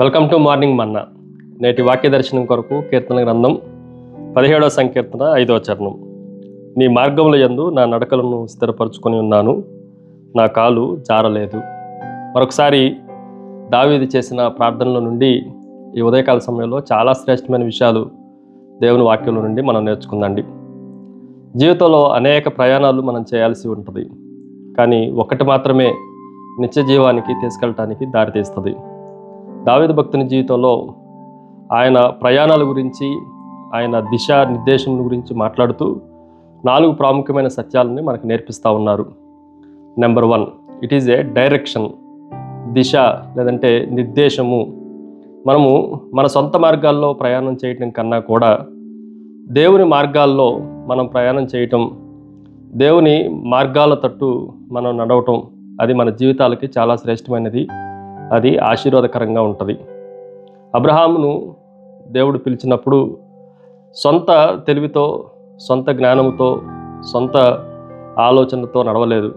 Welcome to morning మన్నా. నేటి వాక్య దర్శనం కొరకు కీర్తన గ్రంథం 17వ సంకీర్తన 5వ చరణం. నీ మార్గముల యందు నా నడకలను స్థిరపరచుకొని ఉన్నాను, నా కాలు జారలేదు. మరొకసారి దావీదు చేసిన ప్రార్థనల నుండి ఈ ఉదయకాల సమయంలో చాలా శ్రేష్టమైన విషయాలు దేవుని వాక్యంలో నుండి మనం నేర్చుకుందండి. జీవితంలో అనేక ప్రయాణాలు మనం చేయాల్సి ఉంటుంది, కానీ ఒకటి మాత్రమే నిత్య జీవానికి తీసుకెళ్ళటానికి దారితీస్తుంది. దావీదు భక్తుని జీవితంలో ఆయన ప్రయాణాల గురించి, ఆయన దిశా నిర్దేశముల గురించి మాట్లాడుతూ 4 ప్రాముఖ్యమైన సత్యాలని మనకు నేర్పిస్తూ ఉన్నారు. Number 1, it is a direction. దిశ లేదంటే నిర్దేశము. మనము మన సొంత మార్గాల్లో ప్రయాణం చేయటం కన్నా కూడా దేవుని మార్గాల్లో మనం ప్రయాణం చేయటం, దేవుని మార్గాల తట్టు మనం నడవటం, అది మన జీవితాలకి చాలా శ్రేష్టమైనది, అది ఆశీర్వాదకరంగా ఉంటుంది. అబ్రహామును దేవుడు పిలిచినప్పుడు సొంత తెలివితో, సొంత జ్ఞానంతో, సొంత ఆలోచనతో నడవలేదు.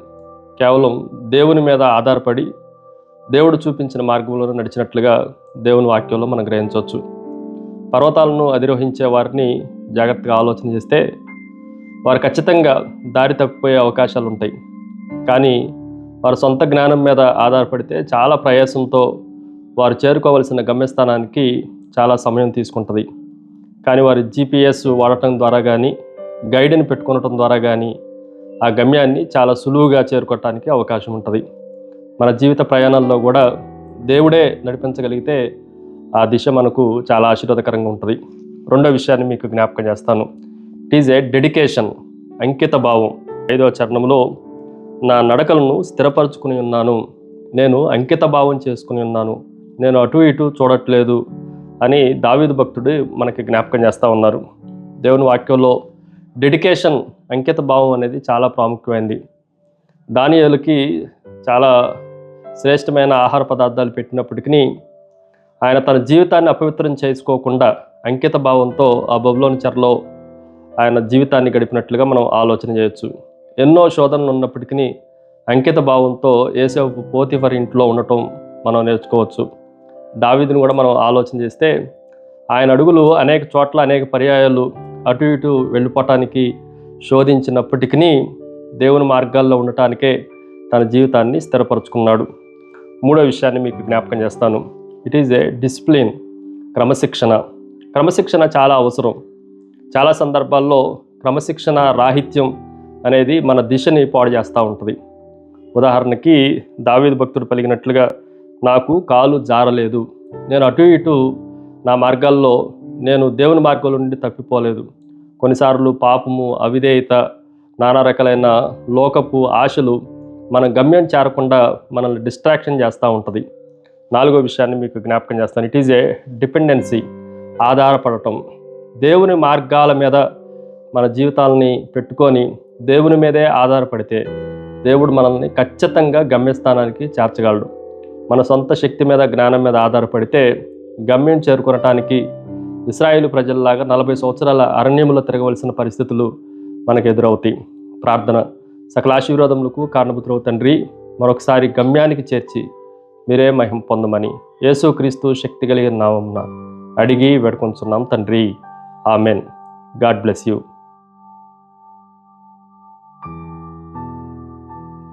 కేవలం దేవుని మీద ఆధారపడి దేవుడు చూపించిన మార్గంలో నడిచినట్లుగా దేవుని వాక్యంలో మనం గ్రహించవచ్చు. పర్వతాలను అధిరోహించే వారిని జాగ్రత్తగా ఆలోచన చేస్తే వారు ఖచ్చితంగా దారి తప్పిపోయే అవకాశాలు ఉంటాయి. కానీ వారి సొంత జ్ఞానం మీద ఆధారపడితే చాలా ప్రయాసంతో వారు చేరుకోవలసిన గమ్యస్థానానికి చాలా సమయం తీసుకుంటుంది. కానీ వారి GPS వాడటం ద్వారా కానీ, గైడ్ని పెట్టుకోవటం ద్వారా కానీ ఆ గమ్యాన్ని చాలా సులువుగా చేరుకోవటానికి అవకాశం ఉంటుంది. మన జీవిత ప్రయాణాల్లో కూడా దేవుడే నడిపించగలిగితే ఆ దిశ మనకు చాలా ఆశీర్వాదకరంగా ఉంటుంది. రెండో విషయాన్ని మీకు జ్ఞాపకం చేస్తాను. ఇట్ ఈజ్ ఏ డెడికేషన్, అంకిత భావం. 5వ చరణంలో నా నడకలను స్థిరపరచుకుని ఉన్నాను, నేను అంకిత భావం చేసుకుని ఉన్నాను, నేను అటు ఇటు చూడట్లేదు అని దావీదు భక్తుడు మనకి జ్ఞాపకం చేస్తూ ఉన్నారు. దేవుని వాక్యంలో డెడికేషన్, అంకిత భావం అనేది చాలా ప్రాముఖ్యమైనది. దానియేలుకి చాలా శ్రేష్టమైన ఆహార పదార్థాలు పెట్టినప్పటికీ ఆయన తన జీవితాన్ని అపవిత్రం చేసుకోకుండా అంకిత భావంతో ఆ బబులోను చెరలో ఆయన జీవితాన్ని గడిపినట్లుగా మనం ఆలోచన చేయొచ్చు. ఎన్నో శోధనలు ఉన్నప్పటికీ అంకిత భావంతో యోసేపు పోతిఫర్ ఇంట్లో ఉండటం మనం నేర్చుకోవచ్చు. దావీదుని కూడా మనం ఆలోచన చేస్తే ఆయన అడుగులు అనేక చోట్ల, అనేక పర్యాయాలు అటు ఇటు వెళ్ళిపోవటానికి శోధించినప్పటికీ దేవుని మార్గాల్లో ఉండటానికే తన జీవితాన్ని స్థిరపరచుకున్నాడు. మూడో విషయాన్ని మీకు జ్ఞాపకం చేస్తాను. ఇట్ ఈజ్ ఏ డిసిప్లిన్, క్రమశిక్షణ. క్రమశిక్షణ చాలా అవసరం. చాలా సందర్భాల్లో క్రమశిక్షణ రాహిత్యం అనేది మన దిశని పాడు చేస్తూ ఉంటుంది. ఉదాహరణకి దావీదు భక్తుడు పలికినట్లుగా నాకు కాలు జారలేదు, నేను అటు ఇటు నా మార్గాల్లో నేను దేవుని మార్గాల నుండి తప్పిపోలేదు. కొన్నిసార్లు పాపము, అవిధేయత, నానా రకాలైన లోకపు ఆశలు మన గమ్యం చేరకుండా మనల్ని డిస్ట్రాక్షన్ చేస్తూ ఉంటుంది. 4వ విషయాన్ని మీకు జ్ఞాపకం చేస్తాను. ఇట్ ఈజ్ ఏ డిపెండెన్సీ, ఆధారపడటం. దేవుని మార్గాల మీద మన జీవితాలని పెట్టుకొని దేవుని మీదే ఆధారపడితే దేవుడు మనల్ని ఖచ్చితంగా గమ్యస్థానానికి చేర్చగలడు. మన సొంత శక్తి మీద, జ్ఞానం మీద ఆధారపడితే గమ్యం చేరుకొనటానికి ఇశ్రాయేలు ప్రజల్లాగా 40 సంవత్సరాల అరణ్యములో తిరగవలసిన పరిస్థితులు మనకు ఎదురవుతాయి. ప్రార్థన. సకల ఆశీర్వాదములకు కారణభూతుడవు తండ్రి, మరొకసారి గమ్యానికి చేర్చి మీరే మహిమ పొందమని యేసుక్రీస్తు శక్తి కలిగిన నామమున అడిగి వేడుకొంచున్నాం తండ్రి. ఆమెన్. God bless you.